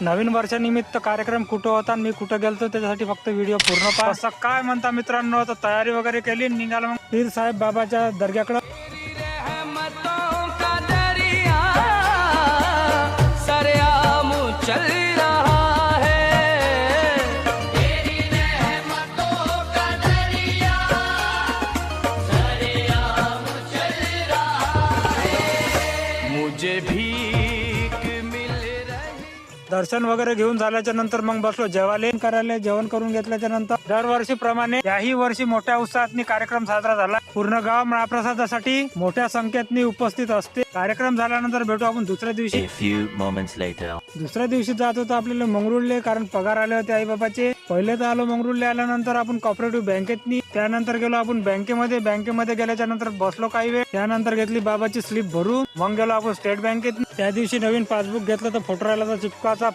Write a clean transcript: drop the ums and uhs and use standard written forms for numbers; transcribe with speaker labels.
Speaker 1: नवीन वर्षानिमित्त कार्यक्रम कुठं होता आणि मी कुठं गेलतो त्याच्यासाठी फक्त व्हिडिओ पूर्ण पहा. असं काय म्हणता मित्रांनो, तर तयारी वगैरे केली, निघालो मग पीर साहेब बाबाच्या दर्ग्याकडे. दर्शन वगैरे घेऊन झाल्याच्या नंतर मग बसलो जेवायला करायला. जेवण करून घेतल्याच्या नंतर दरवर्षीप्रमाणे याही वर्षी मोठ्या उत्साहात कार्यक्रम साजरा झाला. पूर्ण गाव महाप्रसादासाठी मोठ्या संख्येत उपस्थित असते. कार्यक्रम झाल्यानंतर भेटू आपण दुसऱ्या दिवशी. दुसऱ्या दिवशी जात होतो आपल्याला मंगरुळले, कारण पगार आले होते आई बाबाचे. पहिले तर आलो मंगरुळले. आल्यानंतर आपण कॉपरेटिव्ह बँकेत त्यानंतर गेलो आपण बँकेमध्ये गेल्याच्या नंतर बसलो काही वेळ. त्यानंतर घेतली बाबाची स्लिप भरून. मग गेलो आपण स्टेट बँकेत. त्या दिवशी नवीन पासबुक घेतलं तर फोटो राहिला चिपकाचा.